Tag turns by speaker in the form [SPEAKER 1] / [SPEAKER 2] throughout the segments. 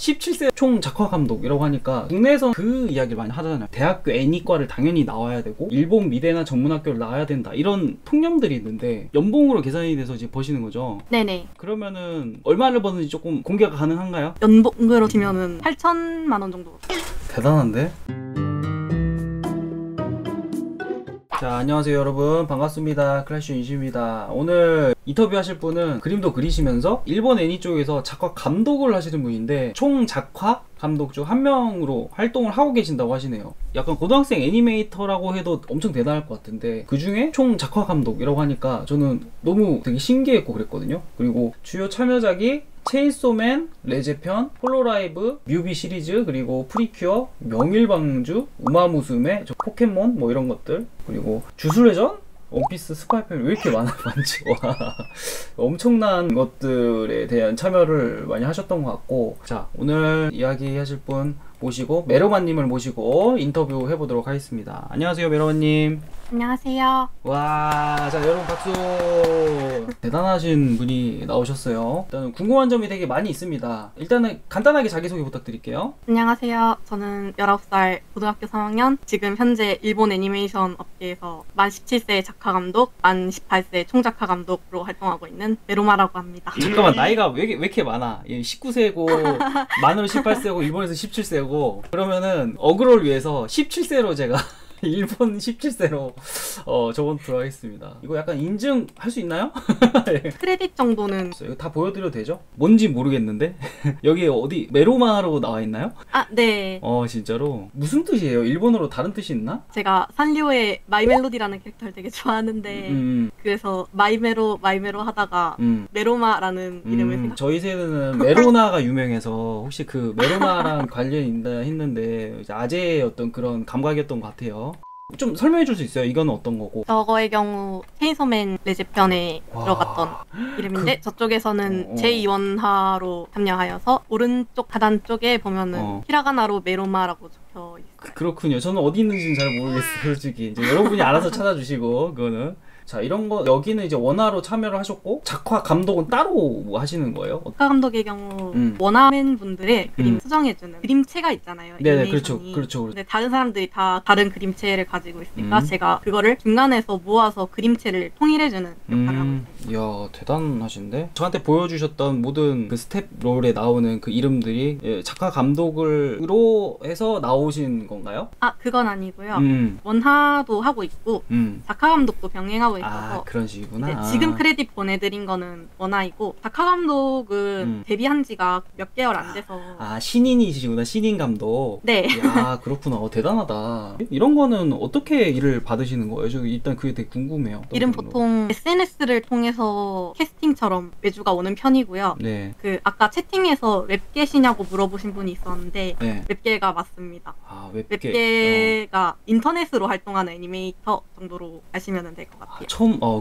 [SPEAKER 1] 17세 총 작화 감독이라고 하니까 국내에서 그 이야기를 많이 하잖아요. 대학교 애니과를 당연히 나와야 되고 일본 미대나 전문학교를 나와야 된다, 이런 통념들이 있는데 연봉으로 계산이 돼서 이제 버시는 거죠?
[SPEAKER 2] 네네.
[SPEAKER 1] 그러면은 얼마를 버는지 조금 공개가 가능한가요?
[SPEAKER 2] 연봉으로 치면은 8천만 원 정도.
[SPEAKER 1] 대단한데? 자, 안녕하세요 여러분, 반갑습니다. 클래시 윤시입니다. 오늘 인터뷰 하실 분은 그림도 그리시면서 일본 애니 쪽에서 작화 감독을 하시는 분인데 총 작화 감독 중 한 명으로 활동을 하고 계신다고 하시네요. 약간 고등학생 애니메이터라고 해도 엄청 대단할 것 같은데 그 중에 총 작화 감독이라고 하니까 저는 너무 되게 신기했고 그랬거든요. 그리고 주요 참여작이 체인소맨, 레제편, 홀로라이브, 뮤비 시리즈, 그리고 프리큐어, 명일방주, 우마무스메, 저 포켓몬 뭐 이런 것들, 그리고 주술회전? 원피스, 스파이팬 왜 이렇게 많지? 와, 엄청난 것들에 대한 참여를 많이 하셨던 것 같고, 자, 오늘 이야기 하실 분 모시고 메로마님을 모시고 인터뷰 해보도록 하겠습니다. 안녕하세요 메로마님.
[SPEAKER 2] 안녕하세요.
[SPEAKER 1] 와, 자 여러분 박수. 대단하신 분이 나오셨어요. 일단은 궁금한 점이 되게 많이 있습니다. 일단은 간단하게 자기소개 부탁드릴게요.
[SPEAKER 2] 안녕하세요. 저는 19살 고등학교 3학년, 지금 현재 일본 애니메이션 업계에서 만 17세 작화 감독, 만 18세 총작화 감독으로 활동하고 있는 메로마라고 합니다.
[SPEAKER 1] 잠깐만, 나이가 왜 이렇게 많아? 19세고 만으로 18세고 일본에서 17세고, 그러면은 어그로를 위해서 17세로 제가 일본 17세로 저번 들어가겠습니다. 이거 약간 인증할 수 있나요?
[SPEAKER 2] 크레딧 정도는.
[SPEAKER 1] 이거 다 보여드려도 되죠? 뭔지 모르겠는데 여기 어디 메로마로 나와 있나요?
[SPEAKER 2] 아, 네.
[SPEAKER 1] 진짜로? 무슨 뜻이에요? 일본어로 다른 뜻이 있나?
[SPEAKER 2] 제가 산리오의 마이멜로디라는 캐릭터를 되게 좋아하는데 그래서 마이메로 하다가 메로마라는 이름을 생각.
[SPEAKER 1] 저희 세대는 메로나가 유명해서 혹시 그 메로나랑 관련이 있나 했는데 이제 아재의 어떤 그런 감각이었던 것 같아요. 좀 설명해 줄 수 있어요? 이건 어떤 거고?
[SPEAKER 2] 저거의 경우 체인소맨 레제편에 들어갔던 이름인데 저쪽에서는 제2원화로 참여하여서 오른쪽 하단 쪽에 보면은 히라가나로 메로마라고 적혀 있어요.
[SPEAKER 1] 그렇군요. 저는 어디 있는지는 잘 모르겠어요 솔직히. 이제 여러분이 알아서 찾아주시고 그거는. 자, 이런 거 여기는 이제 원화로 참여를 하셨고 작화 감독은 따로 뭐 하시는 거예요?
[SPEAKER 2] 작화 감독의 경우 원화맨 분들의 그림 수정해주는 그림체가 있잖아요.
[SPEAKER 1] 네네, 그렇죠.
[SPEAKER 2] 근데 다른 사람들이 다 다른 그림체를 가지고 있으니까 제가 그거를 중간에서 모아서 그림체를 통일해주는 역할을 하고 있습니다.
[SPEAKER 1] 이야, 대단하신데? 저한테 보여주셨던 모든 그 스텝 롤에 나오는 그 이름들이 작화 감독으로 해서 나오신 건가요?
[SPEAKER 2] 아, 그건 아니고요. 원화도 하고 있고 작화 감독도 병행하고 있어서.
[SPEAKER 1] 그런 식이구나.
[SPEAKER 2] 지금 크레딧 보내드린 거는 원화이고 작화 감독은 데뷔한 지가 몇 개월 안 돼서.
[SPEAKER 1] 신인이시구나. 신인 감독.
[SPEAKER 2] 네.
[SPEAKER 1] 야, 그렇구나. 대단하다. 이런 거는 어떻게 일을 받으시는 거예요? 저 일단 그게 되게 궁금해요.
[SPEAKER 2] 일은 보통 SNS를 통해서 캐스팅처럼 외주가 오는 편이고요.
[SPEAKER 1] 네.
[SPEAKER 2] 그 아까 채팅에서 웹게시냐고 물어보신 분이 있었는데
[SPEAKER 1] 네.
[SPEAKER 2] 웹게가 맞습니다.
[SPEAKER 1] 웹게.
[SPEAKER 2] 웹게가 인터넷으로 활동하는 애니메이터 정도로 아시면 될 것 같아요.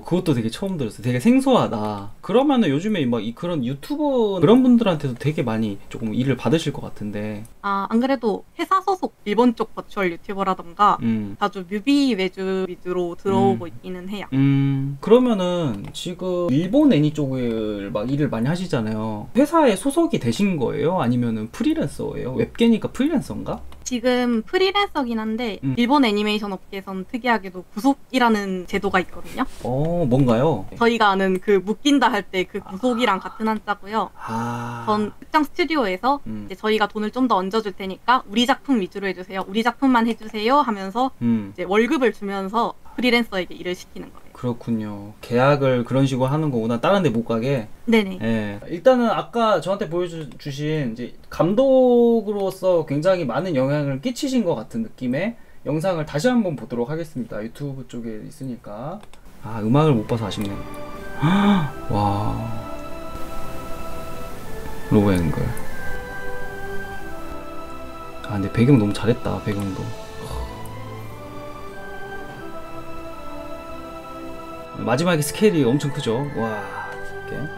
[SPEAKER 1] 그것도 되게 처음 들었어요. 되게 생소하다. 그러면은 요즘에 막 그런 유튜버 그런 분들한테도 되게 많이 조금 일을 받으실 것 같은데.
[SPEAKER 2] 안 그래도 회사 소속 일본 쪽 버추얼 유튜버라던가 자주 뮤비 외주 위주로 들어오고 있기는 해요.
[SPEAKER 1] 그러면은 지금 일본 애니 쪽을 막 일을 많이 하시잖아요. 회사에 소속이 되신 거예요? 아니면은 프리랜서예요? 웹게니까 프리랜서인가?
[SPEAKER 2] 지금 프리랜서긴 한데 일본 애니메이션 업계에선 특이하게도 구속이라는 제도가 있거든요.
[SPEAKER 1] 뭔가요?
[SPEAKER 2] 저희가 아는 그 묶인다 할 때 그 구속이랑 같은 한자고요. 전 특정 스튜디오에서 이제 저희가 돈을 좀 더 얹어줄 테니까 우리 작품 위주로 해주세요. 우리 작품만 해주세요 하면서 이제 월급을 주면서 프리랜서에게 일을 시키는 거예요.
[SPEAKER 1] 그렇군요. 계약을 그런 식으로 하는 거구나. 다른 데 못 가게.
[SPEAKER 2] 네네.
[SPEAKER 1] 예. 일단은 아까 저한테 보여주신 이제 감독으로서 굉장히 많은 영향을 끼치신 것 같은 느낌의 영상을 다시 한번 보도록 하겠습니다. 유튜브 쪽에 있으니까. 음악을 못 봐서 아쉽네요. 와. 로우 앵글. 근데 배경 너무 잘했다. 배경도. 마지막에 스케일이 엄청 크죠. 와, 이렇게.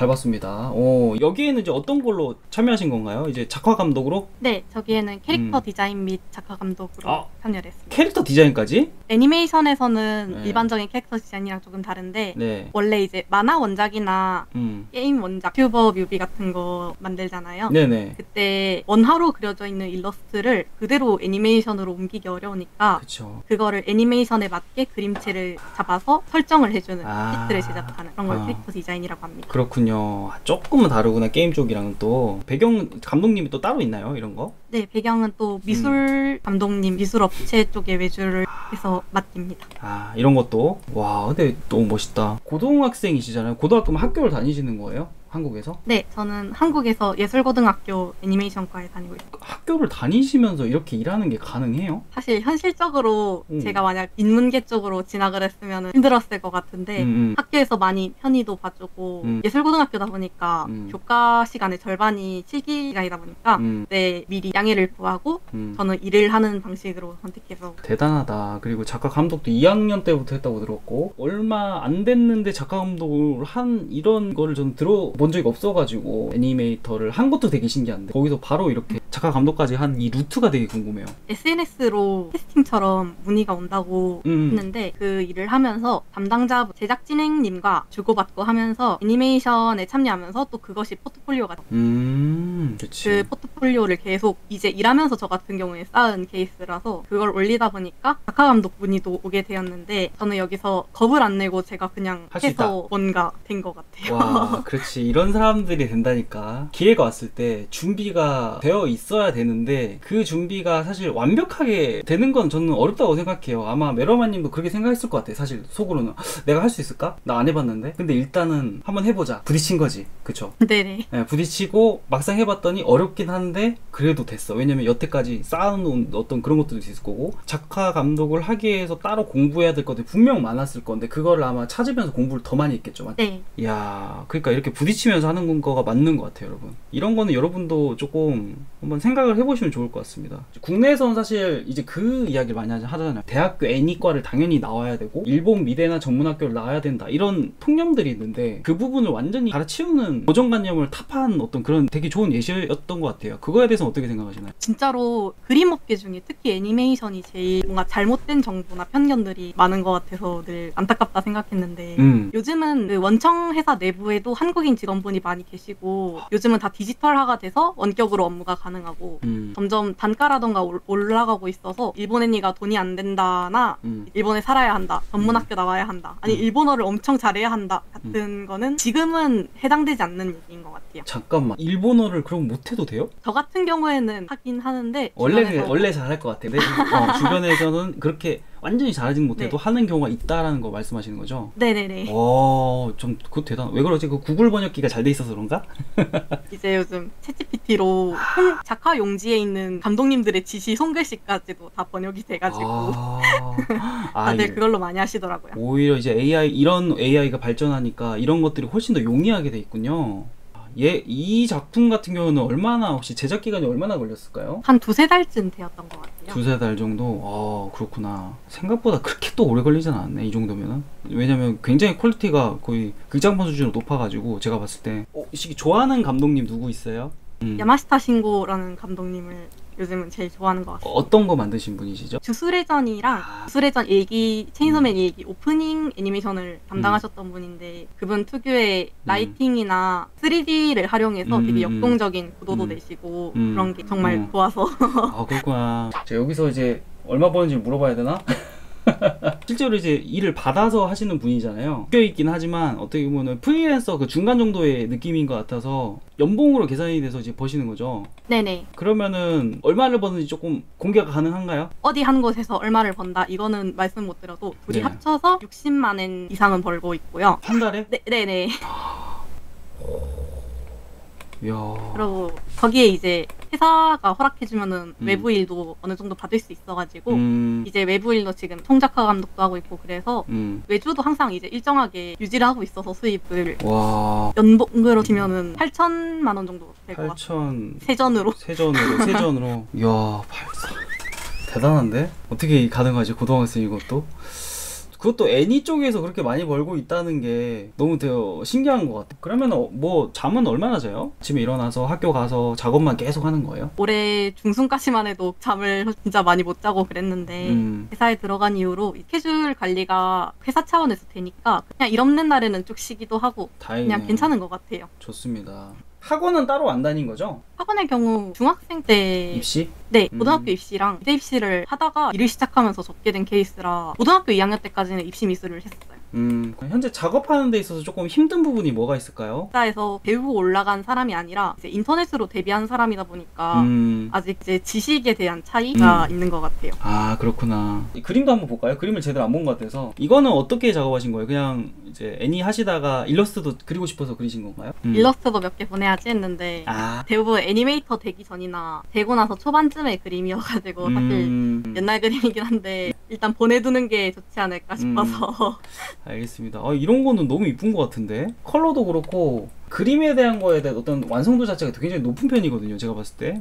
[SPEAKER 1] 잘 봤습니다. 여기에는 이제 어떤 걸로 참여하신 건가요? 이제 작화 감독으로?
[SPEAKER 2] 네, 저기에는 캐릭터 디자인 및 작화 감독으로 참여를 했습니다.
[SPEAKER 1] 캐릭터 디자인까지?
[SPEAKER 2] 애니메이션에서는 일반적인 캐릭터 디자인이랑 조금 다른데 원래 이제 만화 원작이나 게임 원작, 큐버 뮤비 같은 거 만들잖아요.
[SPEAKER 1] 네네.
[SPEAKER 2] 그때 원화로 그려져 있는 일러스트를 그대로 애니메이션으로 옮기기 어려우니까 그거를 애니메이션에 맞게 그림체를 잡아서 설정을 해주는 키트를 제작하는 그런 걸 캐릭터 디자인이라고 합니다.
[SPEAKER 1] 그렇군요. 조금은 다르구나. 게임 쪽이랑은 또. 배경 감독님이 또 따로 있나요? 이런 거?
[SPEAKER 2] 네, 배경은 또 미술 감독님, 미술 업체 쪽에 외주를 해서 맡깁니다.
[SPEAKER 1] 이런 것도? 와, 근데 너무 멋있다. 고등학생이시잖아요. 고등학교면 학교를 다니시는 거예요? 한국에서?
[SPEAKER 2] 네, 저는 한국에서 예술고등학교 애니메이션과에 다니고 있어요.
[SPEAKER 1] 학교를 다니시면서 이렇게 일하는 게 가능해요?
[SPEAKER 2] 사실 현실적으로 제가 만약 인문계 쪽으로 진학을 했으면 힘들었을 것 같은데 학교에서 많이 편의도 봐주고 예술고등학교다 보니까 교과 시간의 절반이 실기간이다 보니까 미리 양해를 구하고 저는 일을 하는 방식으로 선택해서.
[SPEAKER 1] 대단하다. 그리고 작가 감독도 2학년 때부터 했다고 들었고 얼마 안 됐는데 작가 감독을 한 이런 거를 저는 들어본 적이 없어가지고 애니메이터를 한 것도 되게 신기한데 거기서 바로 이렇게 작가 감독까지 한 이 루트가 되게 궁금해요.
[SPEAKER 2] SNS로 캐스팅처럼 문의가 온다고 했는데 그 일을 하면서 담당자 제작진행님과 주고받고 하면서 애니메이션에 참여하면서 또 그것이 포트폴리오가 그 포트폴리오를 계속 이제 일하면서 저 같은 경우에 쌓은 케이스라서 그걸 올리다 보니까 작가 감독 문의도 오게 되었는데 저는 여기서 겁을 안 내고 제가 그냥 해서 뭔가 된 것 같아요.
[SPEAKER 1] 와, 그렇지. 이런 사람들이 된다니까. 기회가 왔을 때 준비가 되어 있어야 되는데 그 준비가 사실 완벽하게 되는 건 저는 어렵다고 생각해요. 아마 메로마님도 그렇게 생각했을 것 같아요. 사실 속으로는 내가 할 수 있을까? 나 안 해봤는데. 근데 일단은 한번 해보자. 부딪힌 거지. 그쵸?
[SPEAKER 2] 네네.
[SPEAKER 1] 네, 부딪히고 막상 해봤더니 어렵긴 한데 그래도 됐어. 왜냐면 여태까지 쌓아놓은 어떤 그런 것들도 있을 거고 작화 감독을 하기 위해서 따로 공부해야 될 것들이 분명 많았을 건데 그거를 아마 찾으면서 공부를 더 많이 했겠죠. 맞죠?
[SPEAKER 2] 네.
[SPEAKER 1] 이야, 그러니까 이렇게 부딪히면서 하는 거가 맞는 것 같아요, 여러분. 이런 거는 여러분도 조금 한번 생각을 해보시면 좋을 것 같습니다. 국내에서는 사실 이제 그 이야기를 많이 하잖아요. 대학교 애니과를 당연히 나와야 되고 일본 미대나 전문학교를 나와야 된다 이런 통념들이 있는데 그 부분을 완전히 갈아치우는 고정관념을 타파한 어떤 그런 되게 좋은 예시였던 것 같아요. 그거에 대해서는 어떻게 생각하시나요?
[SPEAKER 2] 진짜로 그림업계 중에 특히 애니메이션이 제일 뭔가 잘못된 정보나 편견들이 많은 것 같아서 늘 안타깝다 생각했는데 요즘은 그 원청 회사 내부에도 한국인 직원분이 많이 계시고 요즘은 다 디지털화가 돼서 원격으로 업무가 가능하고 점점 단가라던가 올라가고 있어서 일본 애니가 돈이 안 된다나 일본에 살아야 한다, 전문학교 나와야 한다, 아니 일본어를 엄청 잘해야 한다 같은 거는 지금은 해당되지 않는 얘기인 것 같아요.
[SPEAKER 1] 잠깐만, 일본어를 그럼 못해도 돼요?
[SPEAKER 2] 저 같은 경우에는 하긴 하는데
[SPEAKER 1] 원래 잘할 것 같아. 주변에서는 그렇게 완전히 잘하진 못해도 하는 경우가 있다라는 거 말씀하시는 거죠?
[SPEAKER 2] 네네네.
[SPEAKER 1] 좀 그거 대단. 왜 그러지? 그 구글 번역기가 잘 돼 있어서 그런가?
[SPEAKER 2] 이제 요즘 챗GPT로 작화 용지에 있는 감독님들의 지시 손글씨까지도 다 번역이 돼가지고 다들 그걸로 많이 하시더라고요.
[SPEAKER 1] 오히려 이제 이런 AI가 발전하니까 이런 것들이 훨씬 더 용이하게 돼 있군요. 이 작품 같은 경우는 혹시 제작 기간이 얼마나 걸렸을까요?
[SPEAKER 2] 한 2~3달쯤 되었던 것 같아요.
[SPEAKER 1] 2~3달 정도? 그렇구나. 생각보다 그렇게 또 오래 걸리진 않네, 이 정도면은. 왜냐면 굉장히 퀄리티가 거의 극장판 수준으로 높아가지고 제가 봤을 때 좋아하는 감독님 누구 있어요?
[SPEAKER 2] 야마시타 신고라는 감독님을 요즘은 제일 좋아하는 것 같아요.
[SPEAKER 1] 어떤 거 만드신 분이시죠?
[SPEAKER 2] 주술회전이랑 주술회전 일기, 체인소맨 일기 오프닝 애니메이션을 담당하셨던 분인데 그분 특유의 라이팅이나 3D를 활용해서 되게 역동적인 구도도 내시고 그런 게 정말 좋아서.
[SPEAKER 1] 그렇구나. 제가 여기서 이제 얼마 버는지 물어봐야 되나? 실제로 이제 일을 받아서 하시는 분이잖아요. 껴있긴 하지만 어떻게 보면 프리랜서 그 중간 정도의 느낌인 것 같아서 연봉으로 계산이 돼서 이제 버시는 거죠.
[SPEAKER 2] 네네.
[SPEAKER 1] 그러면은 얼마를 버는지 조금 공개가 가능한가요? 어디
[SPEAKER 2] 한 곳에서 얼마를 번다 이거는 말씀 못 드려도 둘이 합쳐서 60만 원 이상은 벌고 있고요.
[SPEAKER 1] 한 달에?
[SPEAKER 2] 네네.
[SPEAKER 1] 이야.
[SPEAKER 2] 그리고 거기에 이제 회사가 허락해주면은 외부 일도 어느 정도 받을 수 있어가지고 이제 외부 일도 지금 총작화 감독도 하고 있고 그래서 외주도 항상 이제 일정하게 유지를 하고 있어서 수입을 연봉으로 치면은 8천만 원 정도 될 것 같아요. 세전으로. 이야, 8천. 대단한데? 어떻게 가능하지? 고등학생 이것도?
[SPEAKER 1] 그것도 애니 쪽에서 그렇게 많이 벌고 있다는 게 너무 신기한 것 같아요. 그러면 뭐 잠은 얼마나 자요? 아침에 일어나서 학교 가서 작업만 계속 하는 거예요?
[SPEAKER 2] 올해 중순까지만 해도 잠을 진짜 많이 못 자고 그랬는데 회사에 들어간 이후로 스케줄 관리가 회사 차원에서 되니까 그냥 일 없는 날에는 쭉 쉬기도 하고
[SPEAKER 1] 다행이네요.
[SPEAKER 2] 그냥 괜찮은 것 같아요.
[SPEAKER 1] 좋습니다. 학원은 따로 안 다닌 거죠?
[SPEAKER 2] 학원의 경우 중학생 때
[SPEAKER 1] 입시?
[SPEAKER 2] 네, 고등학교 입시랑 이대 입시를 하다가 일을 시작하면서 접게 된 케이스라 고등학교 2학년 때까지는 입시 미술을 했었어요.
[SPEAKER 1] 현재 작업하는 데 있어서 조금 힘든 부분이 뭐가 있을까요?
[SPEAKER 2] 회사에서 배우고 올라간 사람이 아니라 이제 인터넷으로 데뷔한 사람이다 보니까 아직 이제 지식에 대한 차이가 있는 것 같아요.
[SPEAKER 1] 아, 그렇구나. 이 그림도 한번 볼까요? 그림을 제대로 안 본 것 같아서. 이거는 어떻게 작업하신 거예요? 그냥 이제 애니 하시다가 일러스트도 그리고 싶어서 그리신 건가요?
[SPEAKER 2] 일러스트도 몇 개 보내야지 했는데 대부분 애니메이터 되기 전이나 되고 나서 초반쯤의 그림이어가지고 사실 옛날 그림이긴 한데 일단 보내두는 게 좋지 않을까 싶어서
[SPEAKER 1] 알겠습니다. 이런 거는 너무 이쁜 것 같은데? 컬러도 그렇고 그림에 대한 거에 대한 어떤 완성도 자체가 굉장히 높은 편이거든요, 제가 봤을 때.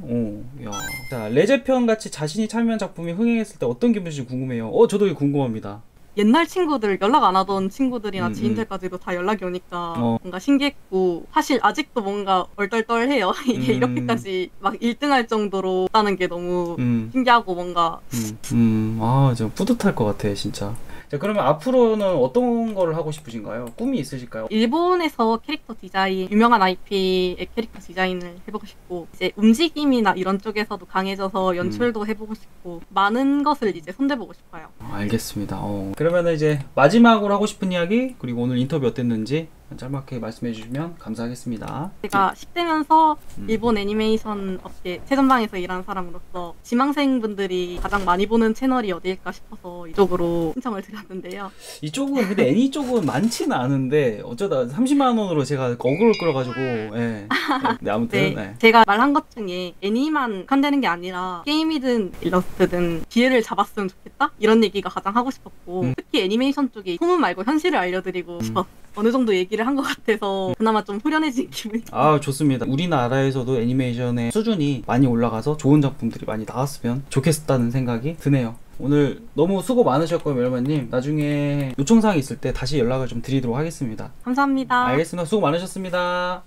[SPEAKER 1] 야. 자, 레제편 같이 자신이 참여한 작품이 흥행했을 때 어떤 기분인지 궁금해요. 저도 이거 궁금합니다.
[SPEAKER 2] 옛날 친구들, 연락 안 하던 친구들이나 지인들까지도 다 연락이 오니까 뭔가 신기했고 사실 아직도 뭔가 얼떨떨해요. 이게 이렇게까지 막 1등 할 정도로 했다는 게 너무 신기하고 뭔가
[SPEAKER 1] 좀 뿌듯할 것 같아, 진짜. 자, 그러면 앞으로는 어떤 거를 하고 싶으신가요? 꿈이 있으실까요?
[SPEAKER 2] 일본에서 캐릭터 디자인, 유명한 IP의 캐릭터 디자인을 해보고 싶고 이제 움직임이나 이런 쪽에서도 강해져서 연출도 해보고 싶고 많은 것을 이제 손대보고 싶어요.
[SPEAKER 1] 알겠습니다. 그러면 이제 마지막으로 하고 싶은 이야기 그리고 오늘 인터뷰 어땠는지 짧게 말씀해 주시면 감사하겠습니다.
[SPEAKER 2] 제가 10대면서 일본 애니메이션 업계 최전방에서 일하는 사람으로서 지망생분들이 가장 많이 보는 채널이 어디일까 싶어서 이쪽으로 신청을 드렸는데요.
[SPEAKER 1] 이쪽은 근데 애니 쪽은 많지는 않은데 어쩌다 30만 원으로 제가 어그를 끌어가지고 네, 아무튼
[SPEAKER 2] 네. 제가 말한 것 중에 애니만 한다는 게 아니라 게임이든 일러스트든 기회를 잡았으면 좋겠다? 이런 얘기가 가장 하고 싶었고 특히 애니메이션 쪽에 소문 말고 현실을 알려드리고 싶었어요. 어느 정도 얘기를 한 것 같아서 그나마 좀 후련해진 기분이.
[SPEAKER 1] 좋습니다. 우리나라에서도 애니메이션의 수준이 많이 올라가서 좋은 작품들이 많이 나왔으면 좋겠다는 생각이 드네요. 오늘 너무 수고 많으셨고요, 멜로마님. 나중에 요청사항이 있을 때 다시 연락을 좀 드리도록 하겠습니다.
[SPEAKER 2] 감사합니다.
[SPEAKER 1] 알겠습니다. 수고 많으셨습니다.